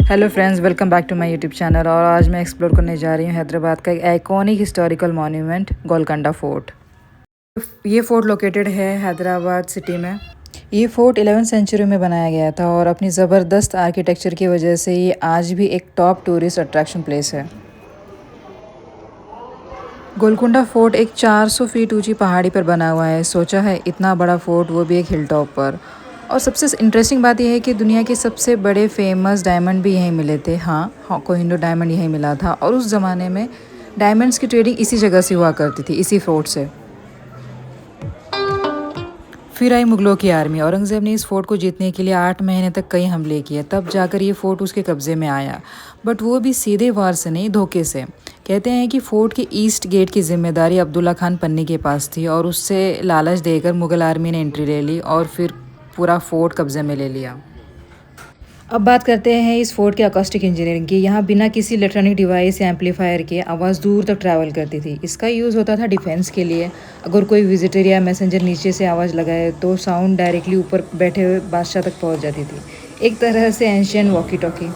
Hello friends, welcome back to my YouTube channel. और आज मैं एक्सप्लोर करने जा रही हूँ हैदराबाद का एक iconic historical monument Golconda fort. ये फोर्ट लोकेटेड है हैदराबाद सिटी में। ये फोर्ट 11वीं सेंचुरी में बनाया गया था और अपनी ज़बरदस्त आर्किटेक्चर की वजह से ये आज भी एक टॉप टूरिस्ट अट्रैक्शन प्लेस है। गोलकोंडा फोर्ट एक 400 फीट ऊंची पहाड़ी पर बना हुआ है। सोचा है इतना बड़ा फोर्ट, वो भी एक हिल टॉप पर। और सबसे इंटरेस्टिंग बात यह है कि दुनिया के सबसे बड़े फेमस डायमंड भी यहीं मिले थे। हाँ, कोहिनूर डायमंड यहीं मिला था और उस ज़माने में डायमंड्स की ट्रेडिंग इसी जगह से हुआ करती थी, इसी फोर्ट से। फिर आई मुगलों की आर्मी। औरंगज़ेब ने इस फोर्ट को जीतने के लिए 8 महीने तक कई हमले किए, तब जाकर ये फोर्ट उसके कब्ज़े में आया। बट वो भी सीधे वार से नहीं, धोखे से। कहते हैं कि फोर्ट के ईस्ट गेट की जिम्मेदारी अब्दुल्ला खान पन्नी के पास थी और उससे लालच देकर मुग़ल आर्मी ने एंट्री ले ली और फिर पूरा फोर्ट कब्ज़े में ले लिया। अब बात करते हैं इस फोर्ट के अकॉस्टिक इंजीनियरिंग की। यहाँ बिना किसी इलेक्ट्रॉनिक डिवाइस या एम्पलीफायर के आवाज़ दूर तक ट्रैवल करती थी। इसका यूज़ होता था डिफेंस के लिए। अगर कोई विजिटर या मैसेंजर नीचे से आवाज़ लगाए तो साउंड डायरेक्टली ऊपर बैठे हुए बादशाह तक पहुँच जाती थी। एक तरह से एंशियन वॉकी टॉकी।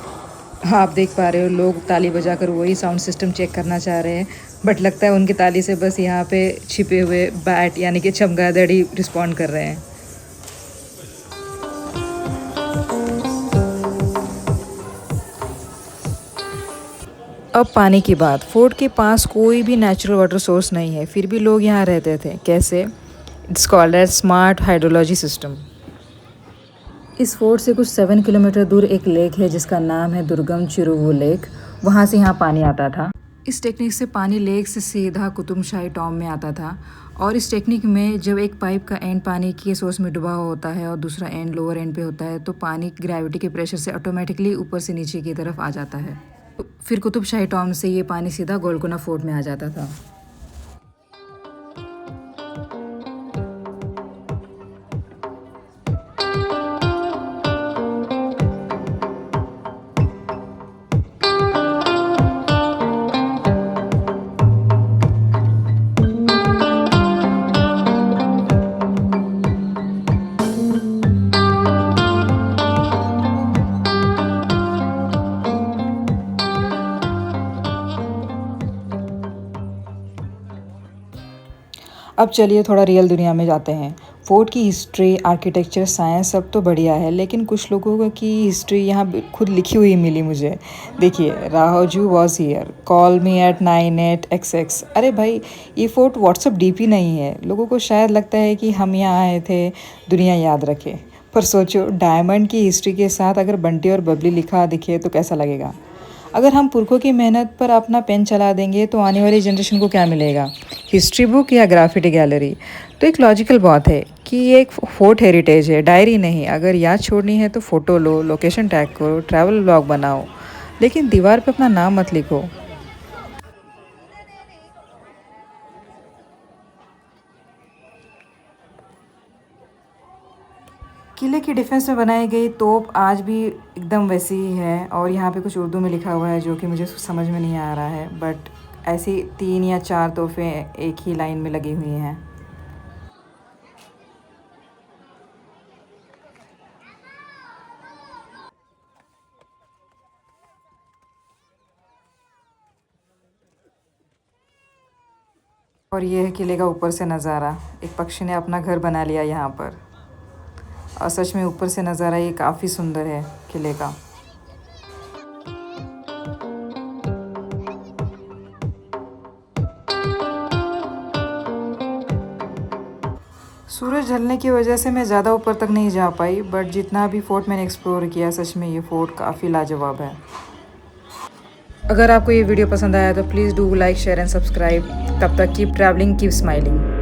हाँ, आप देख पा रहे हो, लोग ताली बजाकर वही साउंड सिस्टम चेक करना चाह रहे हैं, बट लगता है उनकी ताली से बस यहाँ पे छिपे हुए बैट यानी कि चमगादड़ ही रिस्पॉन्ड कर रहे हैं। अब पानी की बात। फोर्ट के पास कोई भी नेचुरल वाटर सोर्स नहीं है, फिर भी लोग यहाँ रहते थे। कैसे? It's called as smart hydrology system. इस फोर्ट से कुछ 7 किलोमीटर दूर एक लेक है जिसका नाम है दुर्गम चिरुवु लेक। वहाँ से यहाँ पानी आता था। इस टेक्निक से पानी लेक से सीधा कुतुबशाही टॉम में आता था। और इस टेक्निक में जब एक पाइप का एंड पानी के सोर्स में डूबा हुआ होता है और दूसरा एंड लोअर एंड पे होता है, तो पानी ग्रेविटी के प्रेशर से ऑटोमेटिकली ऊपर से नीचे की तरफ आ जाता है। फिर कुतुबशाही टॉम से ये पानी सीधा गोलकोंडा फोर्ट में आ जाता था। अब चलिए थोड़ा रियल दुनिया में जाते हैं। फोर्ट की हिस्ट्री, आर्किटेक्चर, साइंस सब तो बढ़िया है, लेकिन कुछ लोगों की हिस्ट्री यहाँ खुद लिखी हुई मिली मुझे। देखिए, राहोजू was here, call me at 98XX। अरे भाई, ये फोर्ट व्हाट्सअप डीपी नहीं है। लोगों को शायद लगता है कि हम यहाँ आए थे दुनिया याद रखे। पर सोचो, डायमंड की हिस्ट्री के साथ अगर बंटी और बबली लिखा दिखे तो कैसा लगेगा? अगर हम पुरखों की मेहनत पर अपना पेन चला देंगे तो आने वाली जनरेशन को क्या मिलेगा? हिस्ट्री बुक या ग्राफिटी गैलरी? तो एक लॉजिकल बात है कि ये एक फोर्ट हेरिटेज है, डायरी नहीं। अगर याद छोड़नी है तो फ़ोटो लो, लोकेशन टैग करो, ट्रैवल ब्लॉग बनाओ, लेकिन दीवार पे अपना नाम मत लिखो। किले की डिफेंस में बनाई गई तोप आज भी एकदम वैसी ही है और यहाँ पे कुछ उर्दू में लिखा हुआ है जो कि मुझे समझ में नहीं आ रहा है, बट ऐसी 3 या 4 तोहफे एक ही लाइन में लगी हुई हैं। और ये है किले का ऊपर से नज़ारा। एक पक्षी ने अपना घर बना लिया यहाँ पर और सच में ऊपर से नज़ारा ये काफ़ी सुंदर है किले का। सूरज ढलने की वजह से मैं ज़्यादा ऊपर तक नहीं जा पाई, बट जितना भी फोर्ट मैंने एक्सप्लोर किया, सच में ये फोर्ट काफ़ी लाजवाब है। अगर आपको ये वीडियो पसंद आया तो please do like, share and subscribe. तब तक कीप ट्रैवलिंग, कीप स्माइलिंग।